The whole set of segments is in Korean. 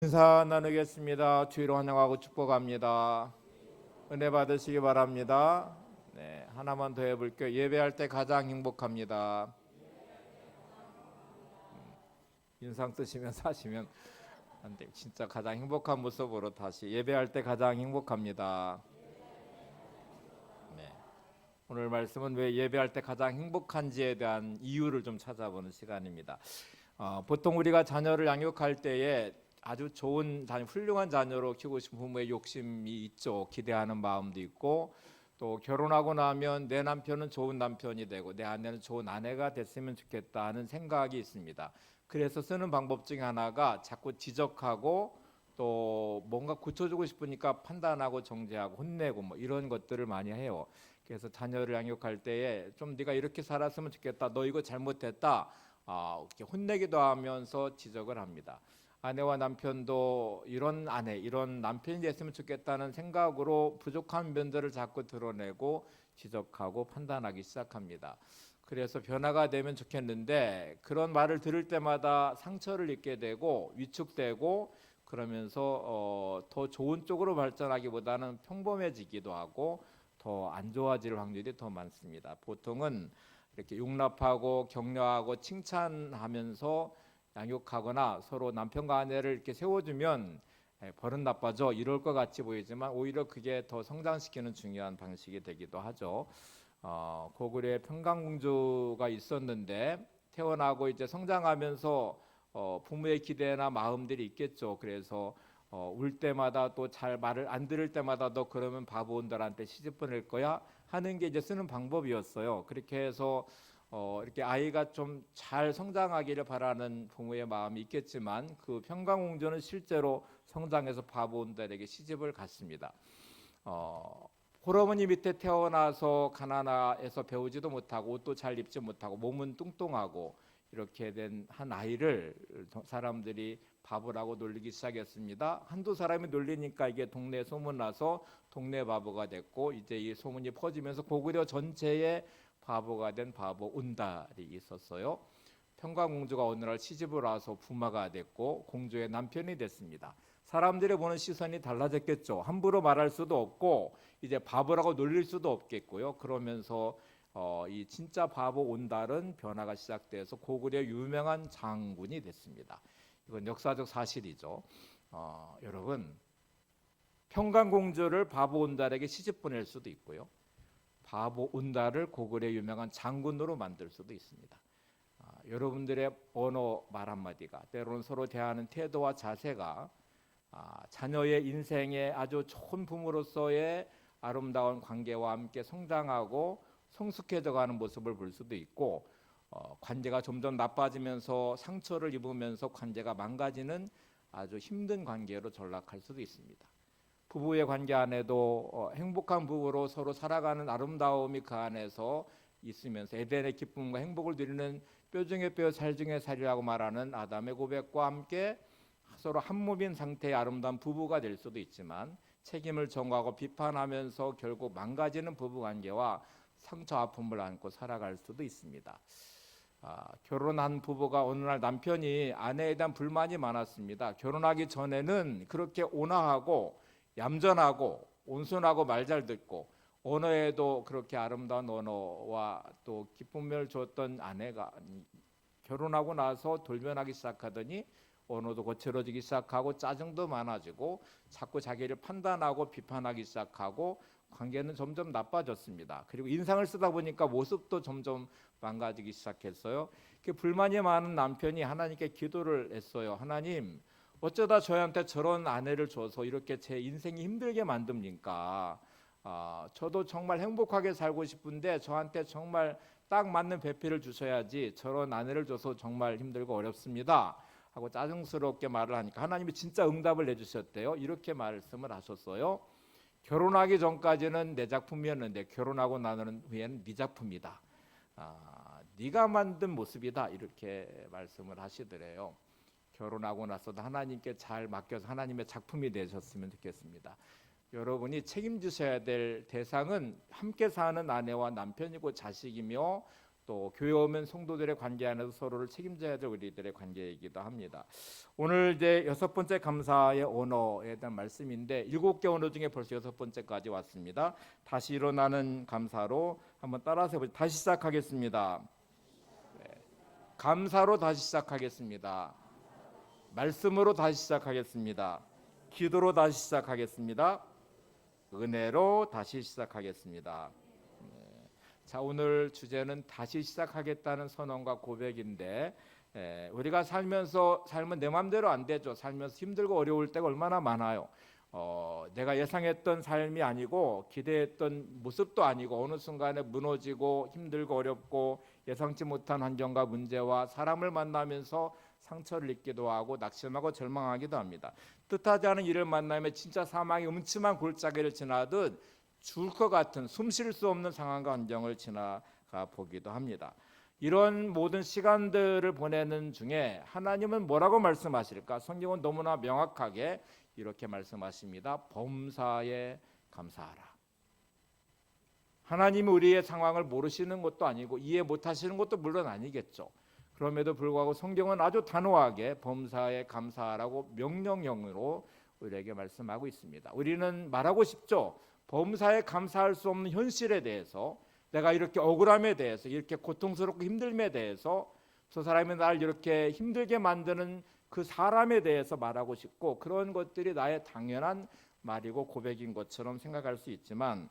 인사 나누겠습니다. 주의로 환영하고 축복합니다. 은혜 받으시기 바랍니다. 네, 하나만 더 해볼게요. 예배할 때 가장 행복합니다. 인상 쓰시면서 하시면 안 돼요. 진짜 가장 행복한 모습으로 다시 예배할 때 가장 행복합니다. 네, 오늘 말씀은 왜 예배할 때 가장 행복한지에 대한 이유를 좀 찾아보는 시간입니다. 보통 우리가 자녀를 양육할 때에 아주 좋은 자녀, 훌륭한 자녀로 키우고 싶은 부모의 욕심이 있죠. 기대하는 마음도 있고, 또 결혼하고 나면 내 남편은 좋은 남편이 되고 내 아내는 좋은 아내가 됐으면 좋겠다 하는 생각이 있습니다. 그래서 쓰는 방법 중에 하나가 자꾸 지적하고 또 뭔가 고쳐주고 싶으니까 판단하고 정죄하고 혼내고 뭐 이런 것들을 많이 해요. 그래서 자녀를 양육할 때에 좀 네가 이렇게 살았으면 좋겠다. 너 이거 잘못했다. 이렇게 혼내기도 하면서 지적을 합니다. 아내와 남편도 이런 아내, 이런 남편이 됐으면 좋겠다는 생각으로 부족한 면들을 자꾸 드러내고 지적하고 판단하기 시작합니다. 그래서 변화가 되면 좋겠는데 그런 말을 들을 때마다 상처를 입게 되고 위축되고 그러면서 더 좋은 쪽으로 발전하기보다는 평범해지기도 하고 더 안 좋아질 확률이 더 많습니다. 보통은 이렇게 용납하고 격려하고 칭찬하면서 양육하거나 서로 남편과 아내를 이렇게 세워주면 버릇 나빠져 이럴 것 같이 보이지만 오히려 그게 더 성장시키는 중요한 방식이 되기도 하죠. 고구려에 평강공주가 있었는데 태어나고 이제 성장하면서 부모의 기대나 마음들이 있겠죠. 그래서 울 때마다 또 잘 말을 안 들을 때마다 너 그러면 바보들한테 시집 보낼 거야 하는 게 이제 쓰는 방법이었어요. 그렇게 해서 이렇게 아이가 좀 잘 성장하기를 바라는 부모의 마음이 있겠지만 그 평강공주는 실제로 성장해서 바보들에게 시집을 갔습니다. 홀어머니 밑에 태어나서 가난해서 배우지도 못하고 옷도 잘 입지 못하고 몸은 뚱뚱하고 이렇게 된 한 아이를 사람들이 바보라고 놀리기 시작했습니다. 한두 사람이 놀리니까 이게 동네에 소문나서 동네 바보가 됐고 이제 이 소문이 퍼지면서 고구려 전체에 바보가 된 바보 운달이 있었어요. 평강공주가 어느 날 시집을 와서 부마가 됐고 공주의 남편이 됐습니다. 사람들이 보는 시선이 달라졌겠죠. 함부로 말할 수도 없고 이제 바보라고 놀릴 수도 없겠고요. 그러면서 이 진짜 바보 온달은 변화가 시작돼서 고구려 유명한 장군이 됐습니다. 이건 역사적 사실이죠. 여러분 평강공주를 바보 온달에게 시집 보낼 수도 있고요. 바보 온달을 고구려 유명한 장군으로 만들 수도 있습니다. 여러분들의 언어 말 한마디가 때로는 서로 대하는 태도와 자세가 자녀의 인생에 아주 좋은 부모로서의 아름다운 관계와 함께 성장하고 성숙해져가는 모습을 볼 수도 있고 관계가 점점 나빠지면서 상처를 입으면서 관계가 망가지는 아주 힘든 관계로 전락할 수도 있습니다. 부부의 관계 안에도 행복한 부부로 서로 살아가는 아름다움이 그 안에서 있으면서 에덴의 기쁨과 행복을 누리는 뼈 중에 뼈 살 중에 살이라고 말하는 아담의 고백과 함께 서로 한 몸인 상태의 아름다운 부부가 될 수도 있지만 책임을 전가하고 비판하면서 결국 망가지는 부부관계와 상처 아픔을 안고 살아갈 수도 있습니다. 결혼한 부부가 어느 날 남편이 아내에 대한 불만이 많았습니다. 결혼하기 전에는 그렇게 온화하고 얌전하고 온순하고 말 잘 듣고 언어에도 그렇게 아름다운 언어와 또 기쁨을 줬던 아내가 결혼하고 나서 돌변하기 시작하더니 언어도 거칠어지기 시작하고 짜증도 많아지고 자꾸 자기를 판단하고 비판하기 시작하고 관계는 점점 나빠졌습니다. 그리고 인상을 쓰다 보니까 모습도 점점 망가지기 시작했어요. 불만이 많은 남편이 하나님께 기도를 했어요. 하나님, 어쩌다 저한테 저런 아내를 줘서 이렇게 제 인생이 힘들게 만듭니까? 저도 정말 행복하게 살고 싶은데 저한테 정말 딱 맞는 배필을 주셔야지 저런 아내를 줘서 정말 힘들고 어렵습니다 하고 짜증스럽게 말을 하니까 하나님이 진짜 응답을 내주셨대요. 이렇게 말씀을 하셨어요. 결혼하기 전까지는 내 작품이었는데 결혼하고 나는 후에는 네 작품이다. 네가 만든 모습이다. 이렇게 말씀을 하시더래요. 결혼하고 나서도 하나님께 잘 맡겨서 하나님의 작품이 되셨으면 좋겠습니다. 여러분이 책임지셔야 될 대상은 함께 사는 아내와 남편이고 자식이며 또 교회 오면 성도들의 관계 안에서 서로를 책임져야 될 우리들의 관계이기도 합니다. 오늘 이제 6번째 감사의 언어에 대한 말씀인데 7개 언어 중에 벌써 6번째까지 왔습니다. 다시 일어나는 감사로 한번 따라서 해보죠. 다시 시작하겠습니다. 네. 감사로 다시 시작하겠습니다. 말씀으로 다시 시작하겠습니다. 기도로 다시 시작하겠습니다. 은혜로 다시 시작하겠습니다. 자, 오늘 주제는 다시 시작하겠다는 선언과 고백인데 우리가 살면서 삶은 내 마음대로 안 되죠. 살면서 힘들고 어려울 때가 얼마나 많아요. 내가 예상했던 삶이 아니고 기대했던 모습도 아니고 어느 순간에 무너지고 힘들고 어렵고 예상치 못한 환경과 문제와 사람을 만나면서 상처를 입기도 하고 낙심하고 절망하기도 합니다. 뜻하지 않은 일을 만나면 진짜 사망의 음침한 골짜기를 지나듯 죽을 것 같은 숨 쉴 수 없는 상황과 환경을 지나가 보기도 합니다. 이런 모든 시간들을 보내는 중에 하나님은 뭐라고 말씀하실까? 성경은 너무나 명확하게 이렇게 말씀하십니다. 범사에 감사하라. 하나님이 우리의 상황을 모르시는 것도 아니고 이해 못하시는 것도 물론 아니겠죠. 그럼에도 불구하고 성경은 아주 단호하게 범사에 감사하라고 명령형으로 우리에게 말씀하고 있습니다. 우리는 말하고 싶죠. 범사에 감사할 수 없는 현실에 대해서, 내가 이렇게 억울함에 대해서, 이렇게 고통스럽고 힘듦에 대해서, 저 사람이 나를 이렇게 힘들게 만드는 그 사람에 대해서 말하고 싶고, 그런 것들이 나의 당연한 말이고 고백인 것처럼 생각할 수 있지만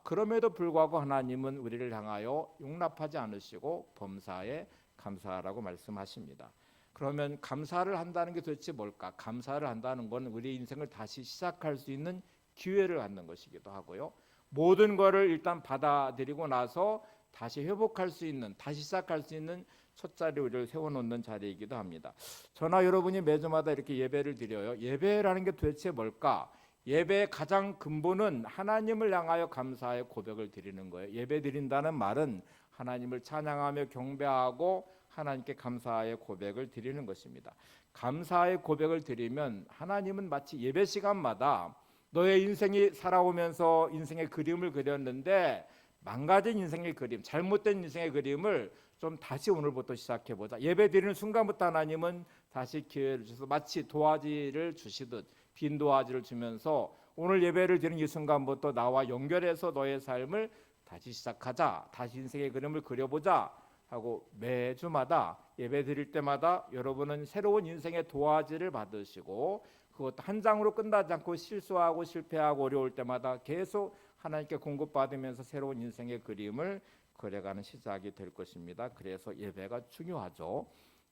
그럼에도 불구하고 하나님은 우리를 향하여 용납하지 않으시고 범사에 감사하라고 말씀하십니다. 그러면 감사를 한다는 게 도대체 뭘까? 감사를 한다는 건 우리 인생을 다시 시작할 수 있는 기회를 갖는 것이기도 하고요. 모든 것을 일단 받아들이고 나서 다시 회복할 수 있는, 다시 시작할 수 있는 첫 자리 우리를 세워놓는 자리이기도 합니다. 저나 여러분이 매주마다 이렇게 예배를 드려요. 예배라는 게 도대체 뭘까? 예배의 가장 근본은 하나님을 향하여 감사의 고백을 드리는 거예요. 예배 드린다는 말은 하나님을 찬양하며 경배하고 하나님께 감사의 고백을 드리는 것입니다. 감사의 고백을 드리면 하나님은 마치 예배 시간마다 너의 인생이 살아오면서 인생의 그림을 그렸는데 망가진 인생의 그림, 잘못된 인생의 그림을 좀 다시 오늘부터 시작해보자. 예배 드리는 순간부터 하나님은 다시 기회를 주셔서 마치 도화지를 주시듯 빈 도화지를 주면서 오늘 예배를 드리는 이 순간부터 나와 연결해서 너의 삶을 다시 시작하자, 다시 인생의 그림을 그려보자 하고 매주마다 예배 드릴 때마다 여러분은 새로운 인생의 도화지를 받으시고 그것도 한 장으로 끝나지 않고 실수하고 실패하고 어려울 때마다 계속 하나님께 공급받으면서 새로운 인생의 그림을 그려가는 시작이 될 것입니다. 그래서 예배가 중요하죠.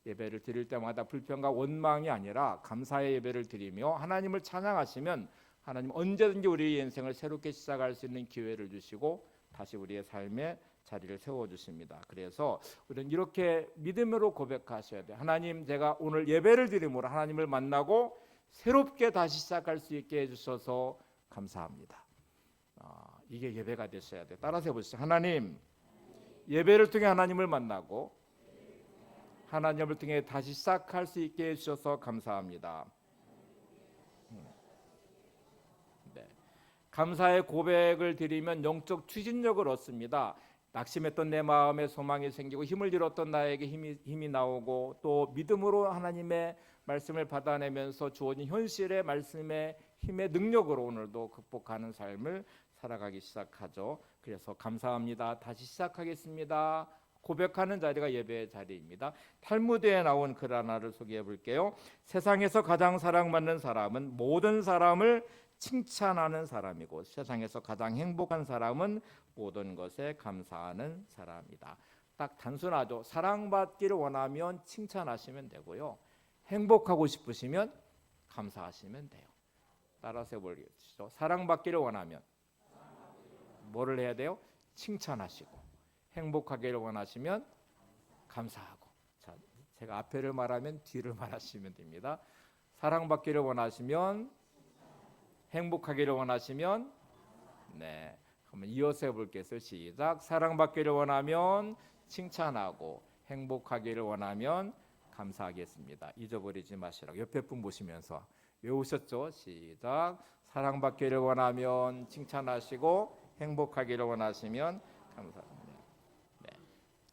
예배를 드릴 때마다 불평과 원망이 아니라 감사의 예배를 드리며 하나님을 찬양하시면 하나님 언제든지 우리의 인생을 새롭게 시작할 수 있는 기회를 주시고 다시 우리의 삶에 자리를 세워주십니다. 그래서 우리는 이렇게 믿음으로 고백하셔야 돼요. 하나님, 제가 오늘 예배를 드림으로 하나님을 만나고 새롭게 다시 시작할 수 있게 해주셔서 감사합니다. 이게 예배가 되셔야 돼요. 따라서 해보시죠. 하나님, 예배를 통해 하나님을 만나고 하나님을 통해 다시 시작할 수 있게 해주셔서 감사합니다. 네. 감사의 고백을 드리면 영적 추진력을 얻습니다. 낙심했던 내 마음에 소망이 생기고 힘을 잃었던 나에게 힘이 나오고 또 믿음으로 하나님의 말씀을 받아내면서 주어진 현실의 말씀의 힘의 능력으로 오늘도 극복하는 삶을 살아가기 시작하죠. 그래서 감사합니다. 다시 시작하겠습니다. 고백하는 자리가 예배의 자리입니다. 탈무드에 나온 글 하나를 소개해 볼게요. 세상에서 가장 사랑받는 사람은 모든 사람을 칭찬하는 사람이고 세상에서 가장 행복한 사람은 모든 것에 감사하는 사람이다. 딱 단순하죠. 사랑받기를 원하면 칭찬하시면 되고요. 행복하고 싶으시면 감사하시면 돼요. 따라서 해보시죠. 사랑받기를 원하면 뭐를 해야 돼요? 칭찬하시고 행복하기를 원하시면 감사하고. 자, 제가 앞에를 말하면 뒤를 말하시면 됩니다. 사랑받기를 원하시면 행복하기를 원하시면 네. 한번 이어서 해볼게요. 시작. 사랑받기를 원하면 칭찬하고 행복하기를 원하면 감사하겠습니다. 잊어버리지 마시라고 옆에 분 보시면서 외우셨죠? 시작. 사랑받기를 원하면 칭찬하시고 행복하기를 원하시면 감사합니다. 네.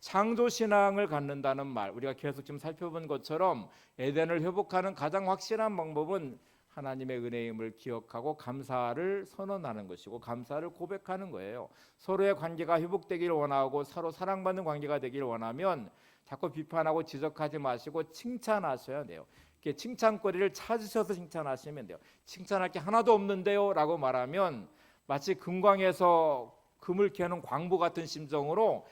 창조 신앙을 갖는다는 말, 우리가 계속 지금 살펴본 것처럼 에덴을 회복하는 가장 확실한 방법은 하나님의 은혜임을 기억하고 감사를 선언하는 것이고 감사를 고백하는 거예요. 서로의 관계가 회복되기를 원하고 서로 사랑받는 관계가 되기를 원하면 자꾸 비판하고 지적하지 마시고 칭찬하셔야 돼요. 이렇게 칭찬거리를 찾으셔서 칭찬하시면 돼요. 칭찬할 게 하나도 없는데요 라고 말하면 마치 금광에서 금을 캐는 광부 같은 심정으로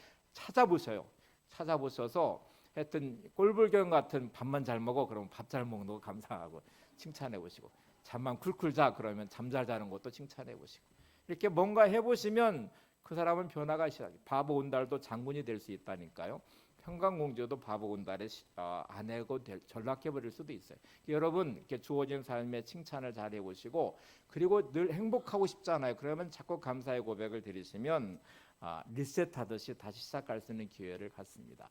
찾아보셔서 하여튼 꼴불견 같은 밥만 잘 먹어 그러면 밥 잘 먹는 거 감사하고 칭찬해 보시고, 잠만 쿨쿨 자 그러면 잠 잘 자는 것도 칭찬해 보시고, 이렇게 뭔가 해보시면 그 사람은 변화가 시작해요. 바보 온달도 장군이 될 수 있다니까요. 평강공주도 바보 온달의 아내고 전락해버릴 수도 있어요. 여러분 이렇게 주어진 삶에 칭찬을 잘 해보시고, 그리고 늘 행복하고 싶잖아요. 그러면 자꾸 감사의 고백을 드리시면 리셋하듯이 다시 시작할 수 있는 기회를 갖습니다.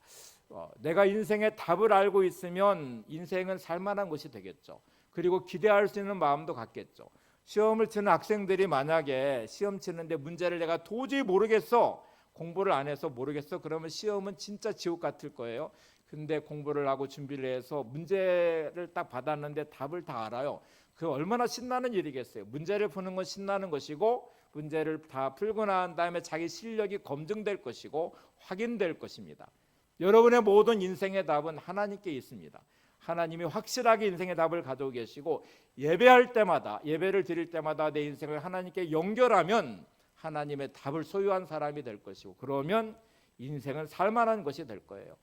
내가 인생의 답을 알고 있으면 인생은 살만한 것이 되겠죠. 그리고 기대할 수 있는 마음도 갖겠죠. 시험을 치는 학생들이 만약에 시험 치는데 문제를 내가 도저히 모르겠어, 공부를 안 해서 모르겠어, 그러면 시험은 진짜 지옥 같을 거예요. 근데 공부를 하고 준비를 해서 문제를 딱 받았는데 답을 다 알아요. 그 얼마나 신나는 일이겠어요. 문제를 푸는 건 신나는 것이고 문제를 다 풀고 난 다음에 자기 실력이 검증될 것이고 확인될 것입니다. 여러분의 모든 인생의 답은 하나님께 있습니다. 하나님이 확실하게 인생의 답을 가지고 계시고, 예배할 때마다, 예배를 드릴 때마다 내 인생을 하나님께 연결하면 하나님의 답을 소유한 사람이 될 것이고, 그러면 인생은 살만한 것이 될 거예요.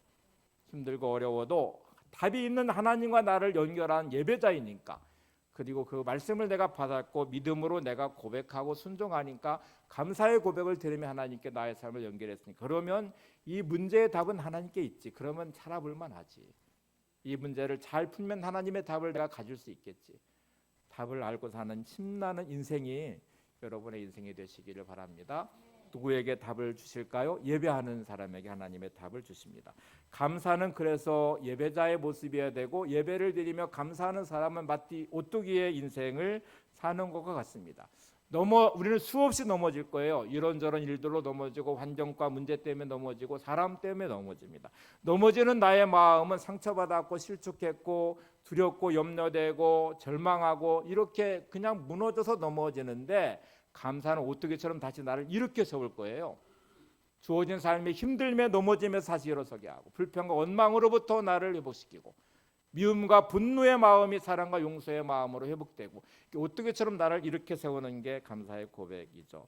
힘들고 어려워도 답이 있는 하나님과 나를 연결한 예배자이니까, 그리고 그 말씀을 내가 받았고 믿음으로 내가 고백하고 순종하니까 감사의 고백을 드리며 하나님께 나의 삶을 연결했으니까, 그러면 이 문제의 답은 하나님께 있지. 그러면 살아볼 만하지. 이 문제를 잘 풀면 하나님의 답을 내가 가질 수 있겠지. 답을 알고 사는 힘나는 인생이 여러분의 인생이 되시기를 바랍니다. 누구에게 답을 주실까요? 예배하는 사람에게 하나님의 답을 주십니다. 감사는 그래서 예배자의 모습이어야 되고, 예배를 드리며 감사하는 사람은 마치 오뚜기의 인생을 사는 것과 같습니다. 우리는 수없이 넘어질 거예요. 이런저런 일들로 넘어지고 환경과 문제 때문에 넘어지고 사람 때문에 넘어집니다. 넘어지는 나의 마음은 상처받았고 실축했고 두렵고 염려되고 절망하고 이렇게 그냥 무너져서 넘어지는데, 감사는 오뚜기처럼 다시 나를 일으켜 세울 거예요. 주어진 삶이 힘들며 넘어지면서 다시 일어서게 하고, 불평과 원망으로부터 나를 회복시키고, 미움과 분노의 마음이 사랑과 용서의 마음으로 회복되고, 오뚜기처럼 나를 일으켜 세우는 게 감사의 고백이죠.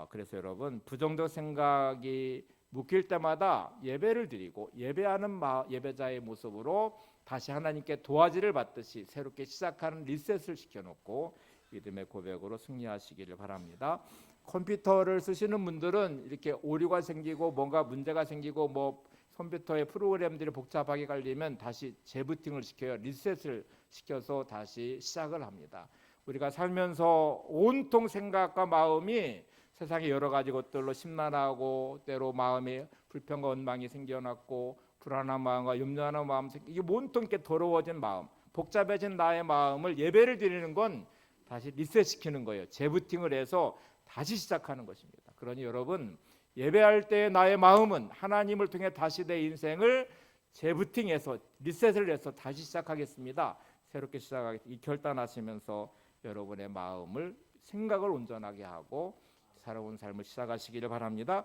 그래서 여러분, 부정적 생각이 묶일 때마다 예배를 드리고 예배하는 예배자의 모습으로 다시 하나님께 도화지를 받듯이 새롭게 시작하는 리셋을 시켜놓고 믿음의 고백으로 승리하시기를 바랍니다. 컴퓨터를 쓰시는 분들은 이렇게 오류가 생기고 뭔가 문제가 생기고 컴퓨터의 프로그램들이 복잡하게 걸리면 다시 재부팅을 시켜요. 리셋을 시켜서 다시 시작을 합니다. 우리가 살면서 온통 생각과 마음이 세상의 여러 가지 것들로 심란하고 때로 마음에 불평과 원망이 생겨났고 불안한 마음과 염려하는 마음, 이게 온통 이렇게 더러워진 마음, 복잡해진 나의 마음을 예배를 드리는 건 다시 리셋시키는 거예요. 재부팅을 해서 다시 시작하는 것입니다. 그러니 여러분, 예배할 때 나의 마음은 하나님을 통해 다시 내 인생을 재부팅해서 리셋을 해서 다시 시작하겠습니다. 새롭게 시작하겠습니다. 이 결단하시면서 여러분의 마음을 생각을 온전하게 하고 새로운 삶을 시작하시기를 바랍니다.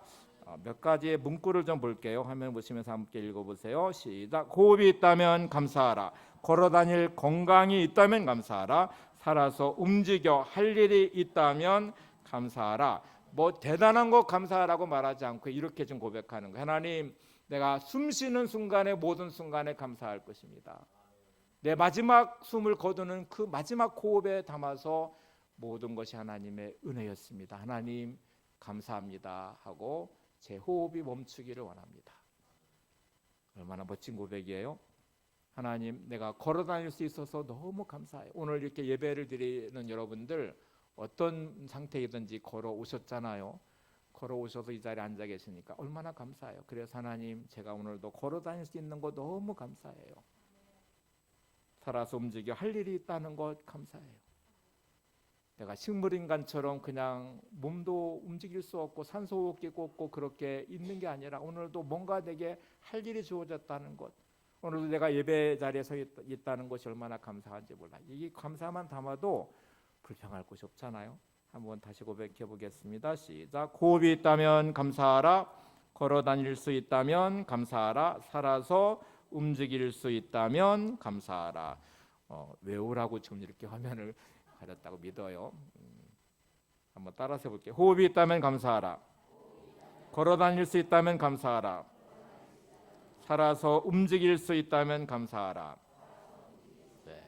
몇 가지의 문구를 좀 볼게요. 화면 보시면서 함께 읽어보세요. 시작. 호흡이 있다면 감사하라. 걸어다닐 건강이 있다면 감사하라. 살아서 움직여 할 일이 있다면 감사하라. 대단한 거 감사하라고 말하지 않고 이렇게 좀 고백하는 거예요. 하나님, 내가 숨 쉬는 순간에 모든 순간에 감사할 것입니다. 내 마지막 숨을 거두는 그 마지막 호흡에 담아서 모든 것이 하나님의 은혜였습니다. 하나님 감사합니다 하고 제 호흡이 멈추기를 원합니다. 얼마나 멋진 고백이에요. 하나님, 내가 걸어다닐 수 있어서 너무 감사해요. 오늘 이렇게 예배를 드리는 여러분들 어떤 상태이든지 걸어오셨잖아요. 걸어오셔서 이 자리에 앉아 계시니까 얼마나 감사해요. 그래서 하나님, 제가 오늘도 걸어다닐 수 있는 거 너무 감사해요. 살아서 움직여 할 일이 있다는 것 감사해요. 내가 식물인간처럼 그냥 몸도 움직일 수 없고 산소호흡기 꽂고 그렇게 있는 게 아니라 오늘도 뭔가 내게 할 일이 주어졌다는 것, 오늘도 내가 예배 자리에 서 있다는 것이 얼마나 감사한지 몰라. 이 감사만 담아도 불평할 곳이 없잖아요. 한번 다시 고백해 보겠습니다. 시작. 호흡이 있다면 감사하라. 걸어 다닐 수 있다면 감사하라. 살아서 움직일 수 있다면 감사하라. 외우라고 지금 이렇게 화면을 가렸다고 믿어요. 한번 따라서 해볼게요. 호흡이 있다면 감사하라. 걸어 다닐 수 있다면 감사하라. 살아서 움직일 수 있다면 감사하라. 네.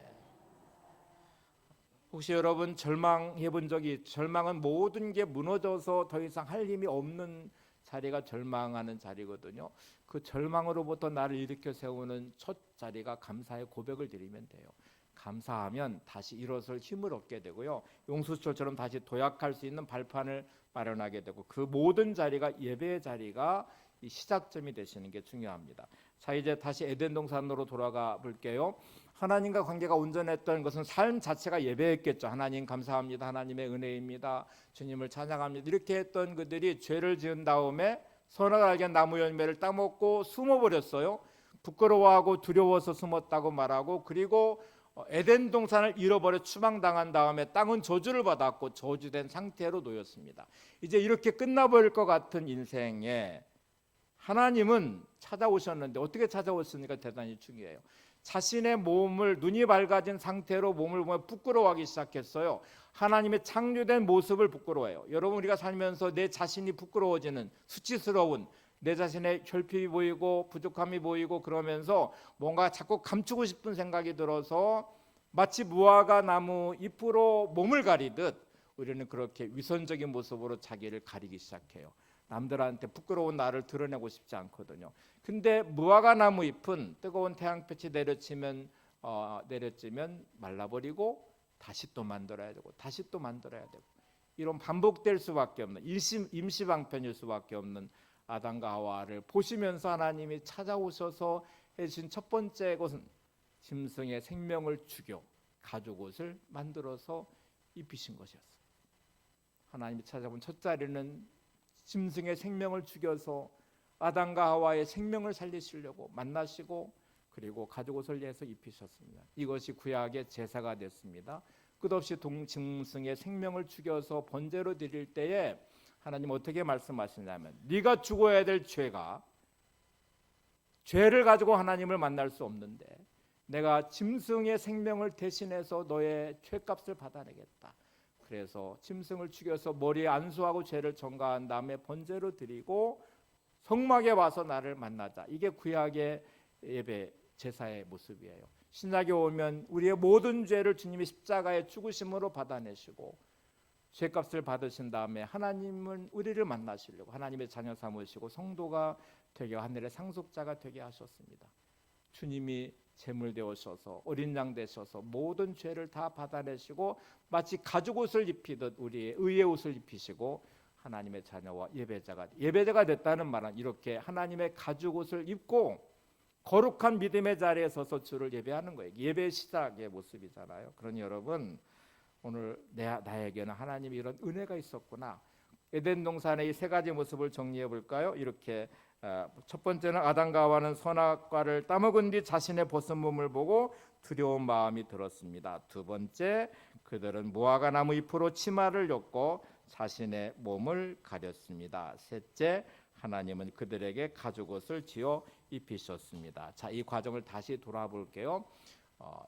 혹시 여러분 절망해 본 적이, 절망은 모든 게 무너져서 더 이상 할 힘이 없는 자리가 절망하는 자리거든요. 그 절망으로부터 나를 일으켜 세우는 첫 자리가 감사의 고백을 드리면 돼요. 감사하면 다시 일어설 힘을 얻게 되고요. 용수철처럼 다시 도약할 수 있는 발판을 마련하게 되고, 그 모든 자리가 예배의 자리가 이 시작점이 되시는 게 중요합니다. 자, 이제 다시 에덴 동산으로 돌아가 볼게요. 하나님과 관계가 온전했던 것은 삶 자체가 예배였겠죠. 하나님 감사합니다. 하나님의 은혜입니다. 주님을 찬양합니다. 이렇게 했던 그들이 죄를 지은 다음에 선악을 알게 나무 열매를 따먹고 숨어버렸어요. 부끄러워하고 두려워서 숨었다고 말하고, 그리고 에덴 동산을 잃어버려 추방당한 다음에 땅은 저주를 받았고 저주된 상태로 놓였습니다. 이제 이렇게 끝나버릴 것 같은 인생에 하나님은 찾아오셨는데, 어떻게 찾아오셨습니까? 대단히 중요해요. 자신의 몸을, 눈이 밝아진 상태로 몸을 보며 부끄러워하기 시작했어요. 하나님의 창조된 모습을 부끄러워해요. 여러분, 우리가 살면서 내 자신이 부끄러워지는, 수치스러운, 내 자신의 결핍이 보이고 부족함이 보이고 그러면서 뭔가 자꾸 감추고 싶은 생각이 들어서 마치 무화과 나무 잎으로 몸을 가리듯 우리는 그렇게 위선적인 모습으로 자기를 가리기 시작해요. 남들한테 부끄러운 나를 드러내고 싶지 않거든요. 근데 무화과 나무 잎은 뜨거운 태양빛이 내려치면 말라버리고 다시 또 만들어야 되고 다시 또 만들어야 되고, 이런 반복될 수밖에 없는 임시방편일 수밖에 없는 아담과 하와를 보시면서 하나님이 찾아오셔서 해주신 첫 번째 것은 짐승의 생명을 죽여 가죽옷을 만들어서 입히신 것이었어요. 하나님이 찾아온 첫 자리는 짐승의 생명을 죽여서 아담과 하와의 생명을 살리시려고 만나시고, 그리고 가죽옷을 내서 입히셨습니다. 이것이 구약의 제사가 됐습니다. 끝없이 짐승의 생명을 죽여서 번제로 드릴 때에 하나님 어떻게 말씀하시냐면, 네가 죽어야 될 죄를 가지고 하나님을 만날 수 없는데 내가 짐승의 생명을 대신해서 너의 죄값을 받아내겠다. 그래서 짐승을 죽여서 머리에 안수하고 죄를 전가한 다음에 번제로 드리고 성막에 와서 나를 만나자. 이게 구약의 예배 제사의 모습이에요. 신약에 오면 우리의 모든 죄를 주님이 십자가의 죽으심으로 받아내시고 죄값을 받으신 다음에 하나님은 우리를 만나시려고 하나님의 자녀 삼으시고 성도가 되게 하늘의 상속자가 되게 하셨습니다. 주님이 제물 되어셔서 어린 양 되셔서 모든 죄를 다 받아내시고 마치 가죽옷을 입히듯 우리의 의의 옷을 입히시고 하나님의 자녀와 예배자가 됐다는 말은 이렇게 하나님의 가죽옷을 입고 거룩한 믿음의 자리에 서서 주를 예배하는 거예요. 예배 시작의 모습이잖아요. 그러니 여러분, 오늘 나에게는 하나님이 이런 은혜가 있었구나. 에덴 동산의 이 세 가지 모습을 정리해 볼까요? 이렇게 첫 번째는 아담과 하와는 선악과를 따먹은 뒤 자신의 벗은 몸을 보고 두려운 마음이 들었습니다. 두 번째, 그들은 무화과 나무 잎으로 치마를 엮고 자신의 몸을 가렸습니다. 셋째, 하나님은 그들에게 가죽옷을 지어 입히셨습니다. 자, 이 과정을 다시 돌아볼게요.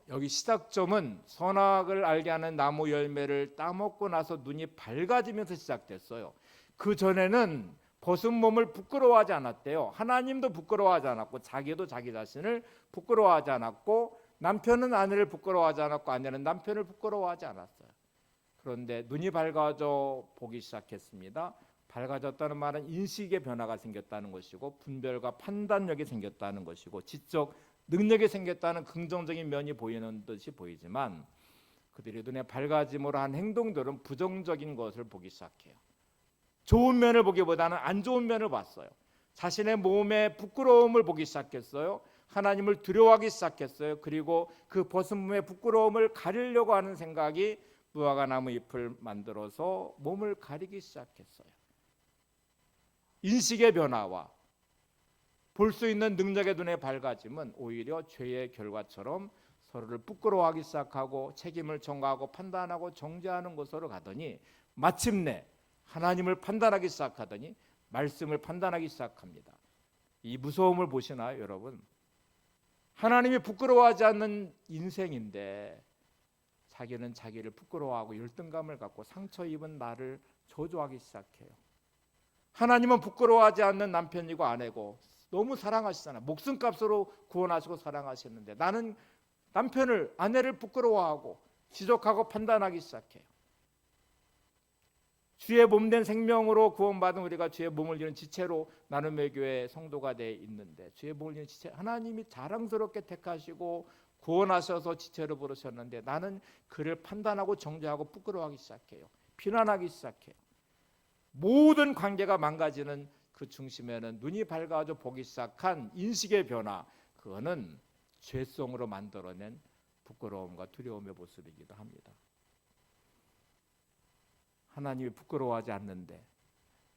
여기 시작점은 선악을 알게 하는 나무 열매를 따먹고 나서 눈이 밝아지면서 시작됐어요. 그 전에는 벗은 몸을 부끄러워하지 않았대요. 하나님도 부끄러워하지 않았고 자기도 자기 자신을 부끄러워하지 않았고 남편은 아내를 부끄러워하지 않았고 아내는 남편을 부끄러워하지 않았어요. 그런데 눈이 밝아져 보기 시작했습니다. 밝아졌다는 말은 인식의 변화가 생겼다는 것이고 분별과 판단력이 생겼다는 것이고 지적 능력이 생겼다는 긍정적인 면이 보이는 듯이 보이지만, 그들의 눈에 밝아짐으로 한 행동들은 부정적인 것을 보기 시작해요. 좋은 면을 보기보다는 안 좋은 면을 봤어요. 자신의 몸의 부끄러움을 보기 시작했어요. 하나님을 두려워하기 시작했어요. 그리고 그 벗은 몸의 부끄러움을 가리려고 하는 생각이 무화과 나무 잎을 만들어서 몸을 가리기 시작했어요. 인식의 변화와 볼 수 있는 능력의 눈에 밝아짐은 오히려 죄의 결과처럼 서로를 부끄러워하기 시작하고 책임을 전가하고 판단하고 정죄하는 것으로 가더니 마침내 하나님을 판단하기 시작하더니 말씀을 판단하기 시작합니다. 이 무서움을 보시나요, 여러분? 하나님이 부끄러워하지 않는 인생인데 자기는 자기를 부끄러워하고 열등감을 갖고 상처 입은 나를 저주하기 시작해요. 하나님은 부끄러워하지 않는 남편이고 아내고 너무 사랑하시잖아요. 목숨값으로 구원하시고 사랑하셨는데 나는 남편을, 아내를 부끄러워하고 지적하고 판단하기 시작해요. 주의 몸된 생명으로 구원받은 우리가 주의 몸을 이룬 지체로 나눔의 교회 성도가 되어 있는데, 주의 몸을 이룬 지체, 하나님이 자랑스럽게 택하시고 구원하셔서 지체로 부르셨는데 나는 그를 판단하고 정죄하고 부끄러워하기 시작해요. 비난하기 시작해요. 모든 관계가 망가지는 그 중심에는 눈이 밝아져 보기 시작한 인식의 변화, 그거는 죄성으로 만들어낸 부끄러움과 두려움의 모습이기도 합니다. 하나님이 부끄러워하지 않는데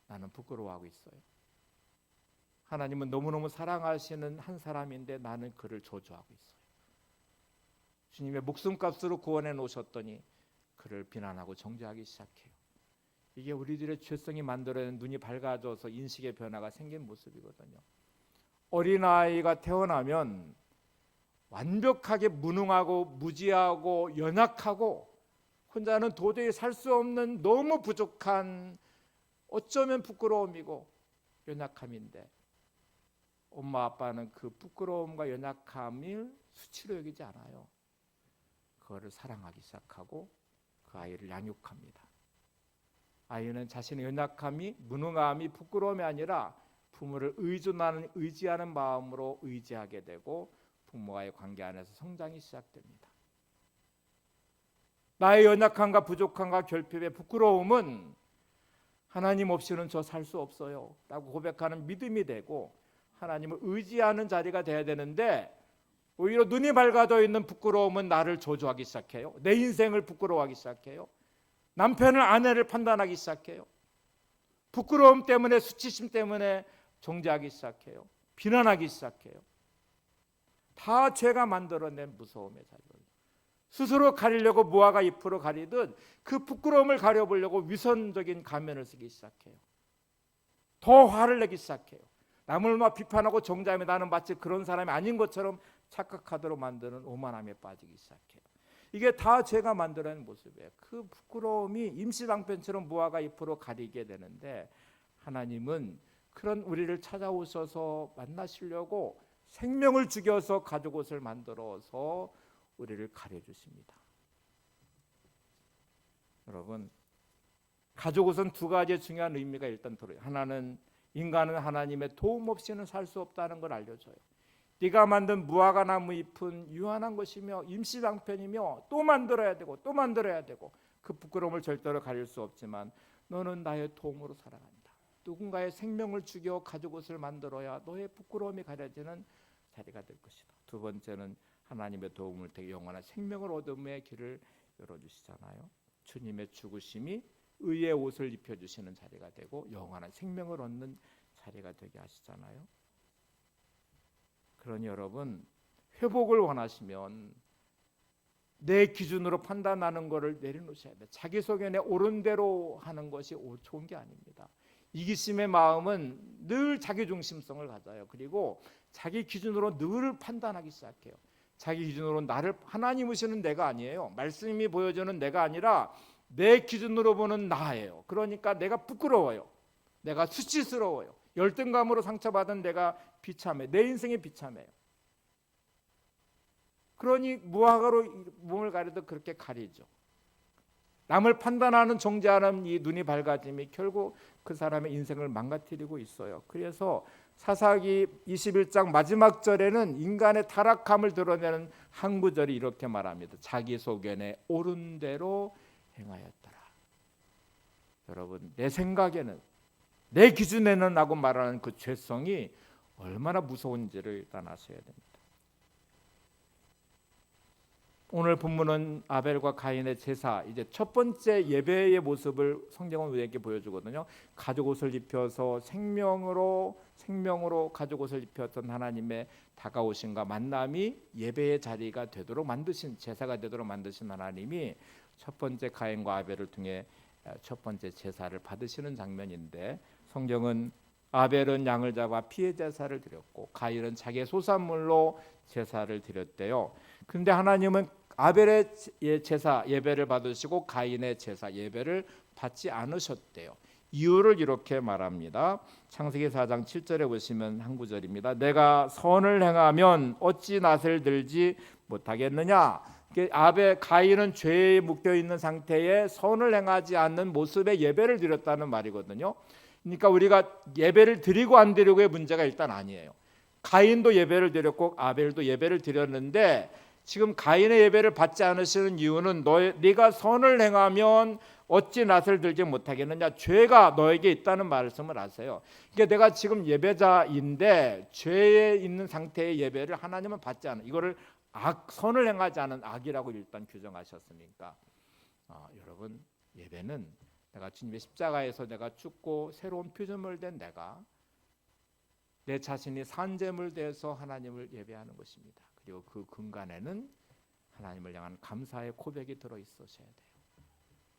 나는 부끄러워하고 있어요. 하나님은 너무너무 사랑하시는 한 사람인데 나는 그를 저주하고 있어요. 주님의 목숨값으로 구원해 놓으셨더니 그를 비난하고 정죄하기 시작해요. 이게 우리들의 죄성이 만들어낸 눈이 밝아져서 인식의 변화가 생긴 모습이거든요. 어린아이가 태어나면 완벽하게 무능하고 무지하고 연약하고 혼자는 도저히 살 수 없는 너무 부족한, 어쩌면 부끄러움이고 연약함인데 엄마 아빠는 그 부끄러움과 연약함을 수치로 여기지 않아요. 그거를 사랑하기 시작하고 그 아이를 양육합니다. 아이는 자신의 연약함이, 무능함이 부끄러움이 아니라 부모를 의지하는 마음으로 의지하게 되고 부모와의 관계 안에서 성장이 시작됩니다. 나의 연약함과 부족함과 결핍의 부끄러움은 하나님 없이는 저 살 수 없어요 라고 고백하는 믿음이 되고 하나님을 의지하는 자리가 돼야 되는데, 오히려 눈이 밝아져 있는 부끄러움은 나를 저주하기 시작해요. 내 인생을 부끄러워하기 시작해요. 남편을, 아내를 판단하기 시작해요. 부끄러움 때문에, 수치심 때문에 정죄하기 시작해요. 비난하기 시작해요. 다 죄가 만들어낸 무서움의 자리거든요. 스스로 가리려고 무화과 잎으로 가리듯 그 부끄러움을 가려보려고 위선적인 가면을 쓰기 시작해요. 더 화를 내기 시작해요. 남을 막 비판하고 정죄하며 나는 마치 그런 사람이 아닌 것처럼 착각하도록 만드는 오만함에 빠지기 시작해요. 이게 다 죄가 만들어낸 모습이에요. 그 부끄러움이 임시방편처럼 무화과 잎으로 가리게 되는데 하나님은 그런 우리를 찾아오셔서 만나시려고 생명을 죽여서 가죽옷을 만들어서 우리를 가려주십니다. 여러분, 가죽옷은 두 가지의 중요한 의미가 일단 들어요. 하나는 인간은 하나님의 도움 없이는 살 수 없다는 걸 알려줘요. 네가 만든 무화과 나무 잎은 유한한 것이며 임시방편이며 또 만들어야 되고 또 만들어야 되고 그 부끄러움을 절대로 가릴 수 없지만 너는 나의 도움으로 살아간다. 누군가의 생명을 죽여 가죽옷을 만들어야 너의 부끄러움이 가려지는 자리가 될 것이다. 두 번째는 하나님의 도움을 통해 영원한 생명을 얻음의 길을 열어주시잖아요. 주님의 죽으심이 의의 옷을 입혀주시는 자리가 되고 영원한 생명을 얻는 자리가 되게 하시잖아요. 그러니 여러분, 회복을 원하시면 내 기준으로 판단하는 것을 내려놓으셔야 돼요. 자기 소견에 옳은 대로 하는 것이 좋은 게 아닙니다. 이기심의 마음은 늘 자기중심성을 가져요. 그리고 자기 기준으로 늘 판단하기 시작해요. 자기 기준으로 나를, 하나님 오시는 내가 아니에요. 말씀이 보여주는 내가 아니라 내 기준으로 보는 나예요. 그러니까 내가 부끄러워요. 내가 수치스러워요. 열등감으로 상처받은 내가 비참해. 내 인생이 비참해요. 그러니 무화과로 몸을 가려도 그렇게 가리죠. 남을 판단하는, 정죄하는 이 눈이 밝아짐이 결국 그 사람의 인생을 망가뜨리고 있어요. 그래서 사사기 21장 마지막 절에는 인간의 타락함을 드러내는 한 구절이 이렇게 말합니다. 자기 소견에 옳은 대로 행하였더라. 여러분, 내 생각에는, 내 기준에는 라고 말하는 그 죄성이 얼마나 무서운지를 일단 아셔야 됩니다. 오늘 본문은 아벨과 가인의 제사, 이제 첫 번째 예배의 모습을 성경은 우리에게 보여주거든요. 가죽 옷을 입혀서 생명으로 가죽 옷을 입혔던 하나님의 다가오심과 만남이 예배의 자리가 되도록 만드신, 제사가 되도록 만드신 하나님이 첫 번째 가인과 아벨을 통해 첫 번째 제사를 받으시는 장면인데, 성경은 아벨은 양을 잡아 피의 제사를 드렸고 가인은 자기의 소산물로 제사를 드렸대요. 그런데 하나님은 아벨의 제사 예배를 받으시고 가인의 제사 예배를 받지 않으셨대요. 이유를 이렇게 말합니다. 창세기 4장 7절에 보시면 한 구절입니다. 내가 선을 행하면 어찌 낯을 들지 못하겠느냐. 가인은 죄에 묶여 있는 상태에 선을 행하지 않는 모습의 예배를 드렸다는 말이거든요. 그러니까 우리가 예배를 드리고 안 드리고의 문제가 일단 아니에요. 가인도 예배를 드렸고 아벨도 예배를 드렸는데, 지금 가인의 예배를 받지 않으시는 이유는 네가 선을 행하면 어찌 낯을 들지 못하겠느냐, 죄가 너에게 있다는 말씀을 하세요. 그러니까 내가 지금 예배자인데 죄에 있는 상태의 예배를 하나님은 받지 않은, 이거를 선을 행하지 않은 악이라고 일단 규정하셨으니까 여러분, 예배는 내가 주님의 십자가에서 내가 죽고 새로운 피조물 된 내 자신이 산재물 돼서 하나님을 예배하는 것입니다. 그리고 그 근간에는 하나님을 향한 감사의 고백이 들어있어야 돼요.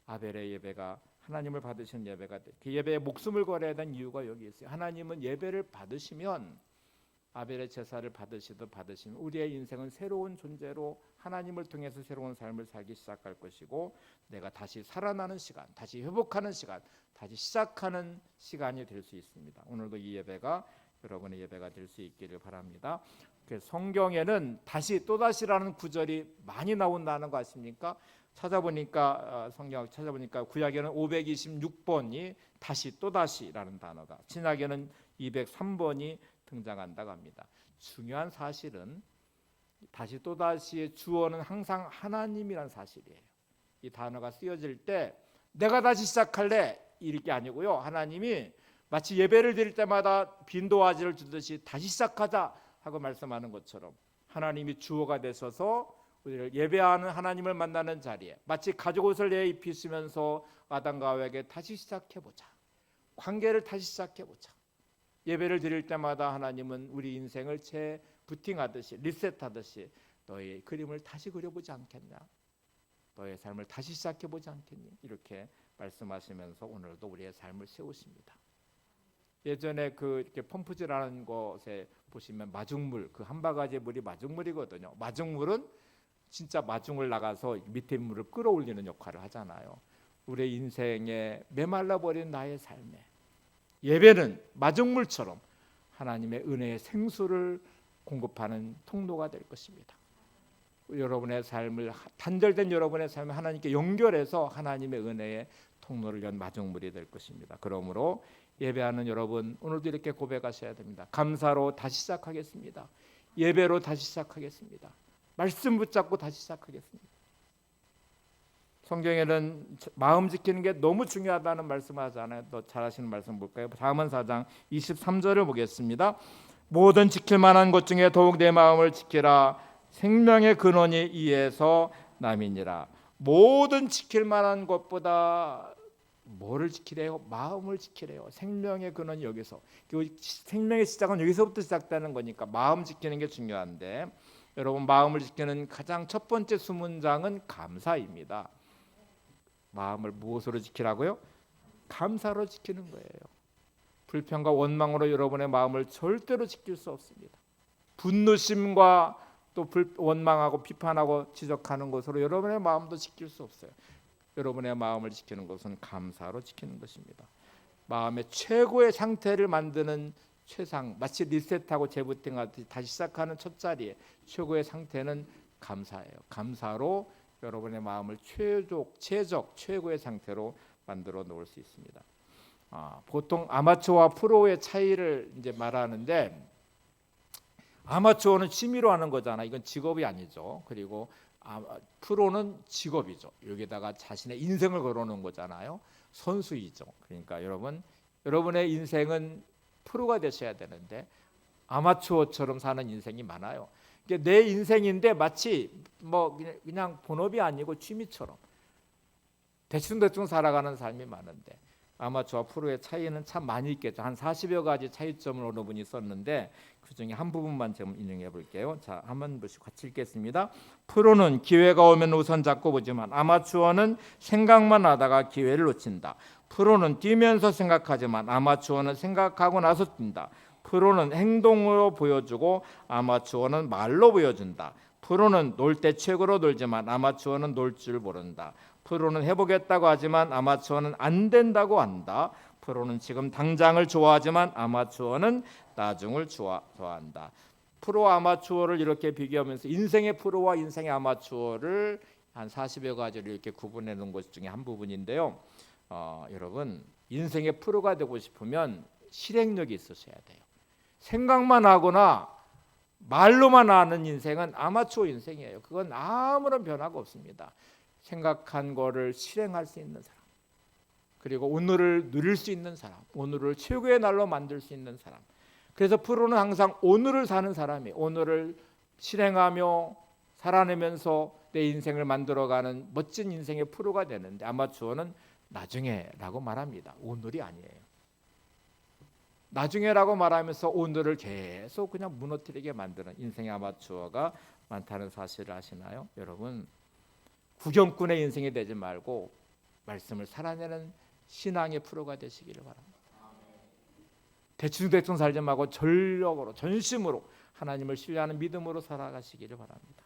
아벨의 예배가 하나님을 받으신 예배가 돼. 그 예배에 목숨을 걸어야 되는 이유가 여기 있어요. 하나님은 예배를 받으시면, 아벨의 제사를 받으시면 우리의 인생은 새로운 존재로 하나님을 통해서 새로운 삶을 살기 시작할 것이고, 내가 다시 살아나는 시간, 다시 회복하는 시간, 다시 시작하는 시간이 될 수 있습니다. 오늘도 이 예배가 여러분의 예배가 될 수 있기를 바랍니다. 성경에는 또다시라는 구절이 많이 나온다는 거 아십니까? 성경 찾아보니까 구약에는 526번이 또다시라는 단어가, 신약에는 203번이 등장한다고 합니다. 중요한 사실은 또다시의 주어는 항상 하나님이란 사실이에요. 이 단어가 쓰여질 때 내가 다시 시작할래 이게 아니고요. 하나님이 마치 예배를 드릴 때마다 빈도와지를 주듯이 다시 시작하자 하고 말씀하는 것처럼, 하나님이 주어가 되셔서 우리를 예배하는 하나님을 만나는 자리에, 마치 가죽 옷을 입히시면서 아담과 하와에게 다시 시작해보자, 관계를 다시 시작해보자. 예배를 드릴 때마다 하나님은 우리 인생을 재부팅하듯이, 리셋하듯이 너의 그림을 다시 그려보지 않겠냐, 너의 삶을 다시 시작해보지 않겠니, 이렇게 말씀하시면서 오늘도 우리의 삶을 세우십니다. 예전에 이렇게 펌프질하는 곳에 보시면 마중물, 그 한 바가지 물이 마중물이거든요. 마중물은 진짜 마중을 나가서 밑에 물을 끌어올리는 역할을 하잖아요. 우리의 인생에 메말라버린 나의 삶에 예배는 마중물처럼 하나님의 은혜의 생수를 공급하는 통로가 될 것입니다. 여러분의 삶을, 단절된 여러분의 삶을 하나님께 연결해서 하나님의 은혜의 통로를 연 마중물이 될 것입니다. 그러므로 예배하는 여러분, 오늘도 이렇게 고백하셔야 됩니다. 감사로 다시 시작하겠습니다. 예배로 다시 시작하겠습니다. 말씀 붙잡고 다시 시작하겠습니다. 성경에는 마음 지키는 게 너무 중요하다는 말씀을 하잖아요. 더 잘 아시는 말씀 볼까요? 잠언 4장 23절을 보겠습니다. 모든 지킬 만한 것 중에 더욱 내 마음을 지키라. 생명의 근원이 이에서 남이니라. 모든 지킬 만한 것보다 뭐를 지키래요? 마음을 지키래요. 생명의 근원이 여기서, 생명의 시작은 여기서부터 시작되는 거니까 마음 지키는 게 중요한데, 여러분, 마음을 지키는 가장 첫 번째 수문장은 감사입니다. 마음을 무엇으로 지키라고요? 감사로 지키는 거예요. 불평과 원망으로 여러분의 마음을 절대로 지킬 수 없습니다. 분노심과 또 원망하고 비판하고 지적하는 것으로 여러분의 마음도 지킬 수 없어요. 여러분의 마음을 지키는 것은 감사로 지키는 것입니다. 마음의 최고의 상태를 만드는 최상, 마치 리셋하고 재부팅하듯이 다시 시작하는 첫 자리에 최고의 상태는 감사예요. 감사로 여러분의 마음을 최고의 상태로 만들어 놓을 수 있습니다. 보통 아마추어와 프로의 차이를 이제 말하는데, 아마추어는 취미로 하는 거잖아. 이건 직업이 아니죠. 그리고 프로는 직업이죠. 여기다가 자신의 인생을 걸어놓은 거잖아요. 선수이죠. 그러니까 여러분의 인생은 프로가 되셔야 되는데 아마추어처럼 사는 인생이 많아요. 내 인생인데 마치 뭐 그냥 본업이 아니고 취미처럼 대충대충 살아가는 삶이 많은데 아마추어와 프로의 차이는 참 많이 있겠죠. 한 40여 가지 차이점을 어느 분이 썼는데 그중에 한 부분만 좀 인용해 볼게요. 자, 한번 같이 읽겠습니다. 프로는 기회가 오면 우선 잡고 보지만 아마추어는 생각만 하다가 기회를 놓친다. 프로는 뛰면서 생각하지만 아마추어는 생각하고 나서 뛴다. 프로는 행동으로 보여주고 아마추어는 말로 보여준다. 프로는 놀 때 최고로 놀지만 아마추어는 놀 줄 모른다. 프로는 해보겠다고 하지만 아마추어는 안 된다고 한다. 프로는 지금 당장을 좋아하지만 아마추어는 나중을 좋아한다. 프로 아마추어를 이렇게 비교하면서 인생의 프로와 인생의 아마추어를 한 40여 가지로 이렇게 구분해 놓은 것 중에 한 부분인데요. 여러분 인생의 프로가 되고 싶으면 실행력이 있으셔야 돼요. 생각만 하거나 말로만 하는 인생은 아마추어 인생이에요. 그건 아무런 변화가 없습니다. 생각한 거를 실행할 수 있는 사람, 그리고 오늘을 누릴 수 있는 사람, 오늘을 최고의 날로 만들 수 있는 사람. 그래서 프로는 항상 오늘을 사는 사람이 오늘을 실행하며 살아내면서 내 인생을 만들어가는 멋진 인생의 프로가 되는데 아마추어는 나중에라고 말합니다. 오늘이 아니에요. 나중에라고 말하면서 오늘을 계속 그냥 무너뜨리게 만드는 인생의 아마추어가 많다는 사실을 아시나요? 여러분 구경꾼의 인생이 되지 말고 말씀을 살아내는 신앙의 프로가 되시기를 바랍니다. 대충대충 살지 말고 전력으로 전심으로 하나님을 신뢰하는 믿음으로 살아가시기를 바랍니다.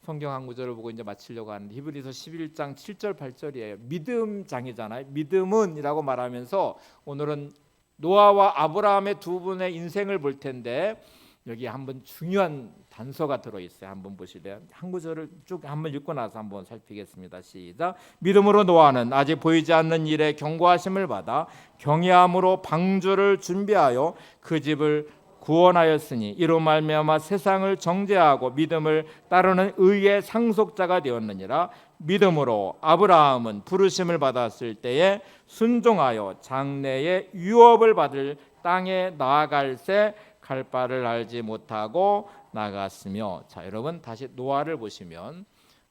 성경 한 구절을 보고 이제 마치려고 하는데 히브리서 11장 7절 8절이에요. 믿음장이잖아요. 믿음은이라고 말하면서 오늘은 노아와 아브라함의 두 분의 인생을 볼 텐데 여기 한번 중요한 단서가 들어있어요. 한번 보실래요? 한 구절을 쭉 한번 읽고 나서 한번 살피겠습니다. 시작. 믿음으로 노아는 아직 보이지 않는 일에 경고하심을 받아 경외함으로 방주를 준비하여 그 집을 구원하였으니 이로 말미암아 세상을 정죄하고 믿음을 따르는 의의 상속자가 되었느니라. 믿음으로 아브라함은 부르심을 받았을 때에 순종하여 장래의 유업을 받을 땅에 나아갈새 갈 바를 알지 못하고 나갔으며. 자, 여러분 다시 노아를 보시면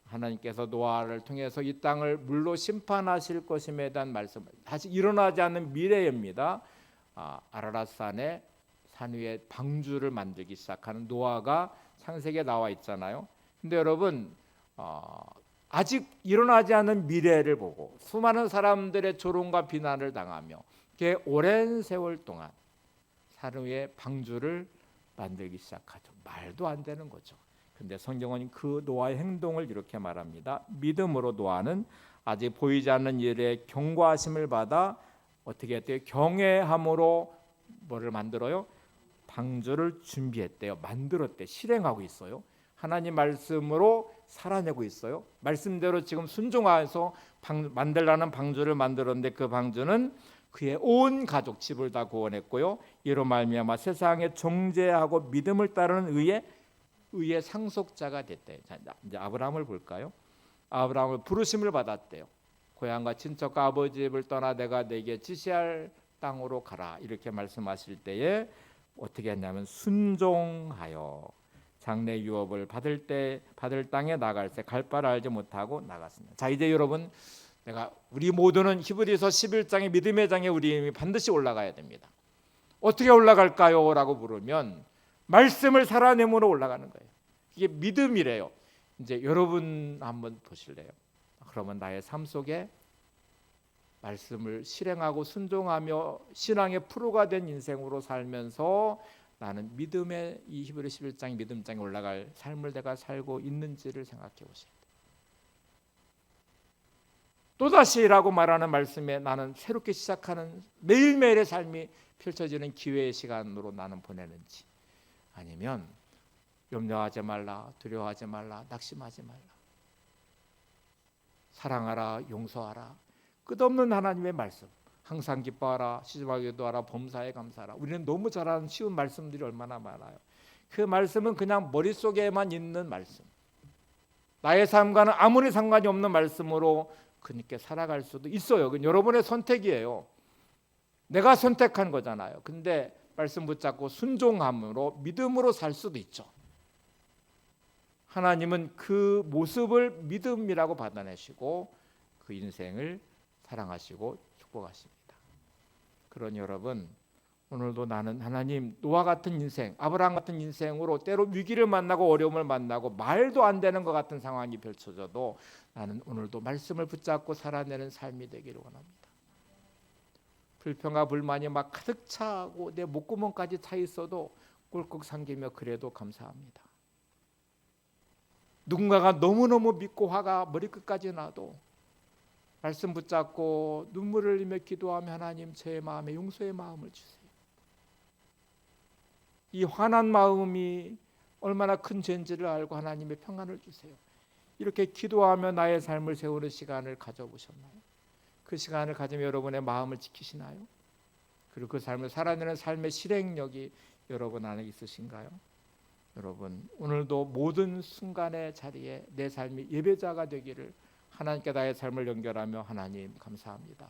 하나님께서 노아를 통해서 이 땅을 물로 심판하실 것임에 대한 말씀, 다시 일어나지 않는 미래입니다. 아라랏산에 산 위에 방주를 만들기 시작하는 노아가 창세기에 나와 있잖아요. 근데 여러분 아직 일어나지 않은 미래를 보고 수많은 사람들의 조롱과 비난을 당하며 꽤 오랜 세월 동안 산 위에 방주를 만들기 시작하죠. 말도 안 되는 거죠. 근데 성경은 그 노아의 행동을 이렇게 말합니다. 믿음으로 노아는 아직 보이지 않는 일에 경고하심을 받아 어떻게 했대요? 경외함으로 뭐를 만들어요? 방주를 준비했대요. 만들었대. 실행하고 있어요. 하나님 말씀으로 살아내고 있어요. 말씀대로 지금 순종하여서 만들라는 방주를 만들었는데 그 방주는 그의 온 가족 집을 다 구원했고요. 이로 말미암아 세상에 정죄하고 믿음을 따르는 의의 상속자가 됐대요. 자, 이제 아브라함을 볼까요? 아브라함을 부르심을 받았대요. 고향과 친척과 아버지 집을 떠나 내가 내게 지시할 땅으로 가라. 이렇게 말씀하실 때에 어떻게 했냐면 순종하여 장래 유업을 받을 땅에 나갈새 갈 바를 알지 못하고 나갔습니다. 자, 이제 여러분 우리 모두는 히브리서 11장의 믿음의 장에 우리 이름이 반드시 올라가야 됩니다. 어떻게 올라갈까요? 라고 물으면 말씀을 살아내므로 올라가는 거예요. 이게 믿음이래요. 이제 여러분 한번 보실래요? 그러면 나의 삶 속에 말씀을 실행하고 순종하며 신앙의 프로가 된 인생으로 살면서 나는 믿음의 이 히브리 11장 믿음장에 올라갈 삶을 내가 살고 있는지를 생각해 보세요. 또다시라고 말하는 말씀에 나는 새롭게 시작하는 매일매일의 삶이 펼쳐지는 기회의 시간으로 나는 보내는지, 아니면 염려하지 말라, 두려워하지 말라, 낙심하지 말라, 사랑하라, 용서하라, 끝없는 하나님의 말씀, 항상 기뻐하라, 시집하게 기도하라, 범사에 감사하라. 우리는 너무 잘 아는 쉬운 말씀들이 얼마나 많아요. 그 말씀은 그냥 머릿속에만 있는 말씀, 나의 삶과는 아무리 상관이 없는 말씀으로 그렇게 살아갈 수도 있어요. 그건 여러분의 선택이에요. 내가 선택한 거잖아요. 근데 말씀 붙잡고 순종함으로 믿음으로 살 수도 있죠. 하나님은 그 모습을 믿음이라고 받아내시고 그 인생을 사랑하시고 축복하십니다. 그러니 여러분, 오늘도 나는 하나님 노아 같은 인생, 아브라함 같은 인생으로 때로 위기를 만나고 어려움을 만나고 말도 안 되는 것 같은 상황이 펼쳐져도 나는 오늘도 말씀을 붙잡고 살아내는 삶이 되기를 원합니다. 불평과 불만이 막 가득 차고 내 목구멍까지 차 있어도 꿀꺽 삼키며 그래도 감사합니다. 누군가가 너무너무 믿고 화가 머리끝까지 나도 말씀 붙잡고 눈물을 흘리며 기도하며 하나님 제 마음에 용서의 마음을 주세요. 이 화난 마음이 얼마나 큰 죄인지를 알고 하나님의 평안을 주세요. 이렇게 기도하며 나의 삶을 세우는 시간을 가져보셨나요? 그 시간을 가지며 여러분의 마음을 지키시나요? 그리고 그 삶을 살아내는 삶의 실행력이 여러분 안에 있으신가요? 여러분, 오늘도 모든 순간의 자리에 내 삶이 예배자가 되기를 하나님께 나의 삶을 연결하며 하나님 감사합니다.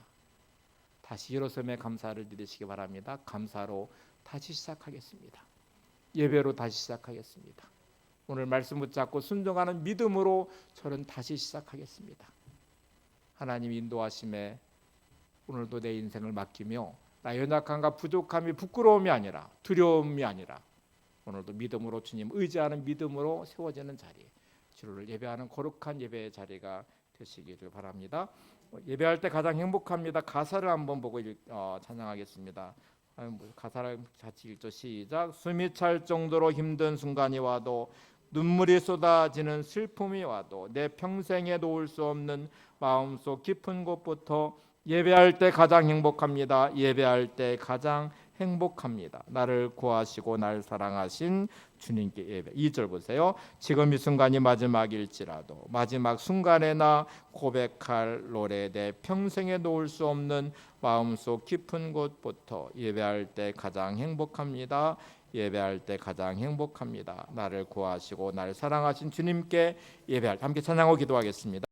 다시 일어섬에 감사를 드리시기 바랍니다. 감사로 다시 시작하겠습니다. 예배로 다시 시작하겠습니다. 오늘 말씀 붙잡고 순종하는 믿음으로 저는 다시 시작하겠습니다. 하나님 인도하심에 오늘도 내 인생을 맡기며 나의 연약함과 부족함이 부끄러움이 아니라 두려움이 아니라 오늘도 믿음으로 주님 의지하는 믿음으로 세워지는 자리, 주를 예배하는 거룩한 예배의 자리가 되시기를 바랍니다. 예배할 때 가장 행복합니다. 가사를 한번 보고 찬양하겠습니다. 가사를 같이 읽죠. 시작. 숨이 찰 정도로 힘든 순간이 와도 눈물이 쏟아지는 슬픔이 와도 내 평생에 놓을 수 없는 마음속 깊은 곳부터 예배할 때 가장 행복합니다. 예배할 때 가장 행복합니다. 나를 구하시고 날 사랑하신 주님께 예배. 2절 보세요. 지금 이 순간이 마지막일지라도 마지막 순간에 나 고백할 노래 내 평생에 놓을 수 없는 마음속 깊은 곳부터 예배할 때 가장 행복합니다. 예배할 때 가장 행복합니다. 나를 구하시고 날 사랑하신 주님께 예배할 때 함께 찬양하고 기도하겠습니다.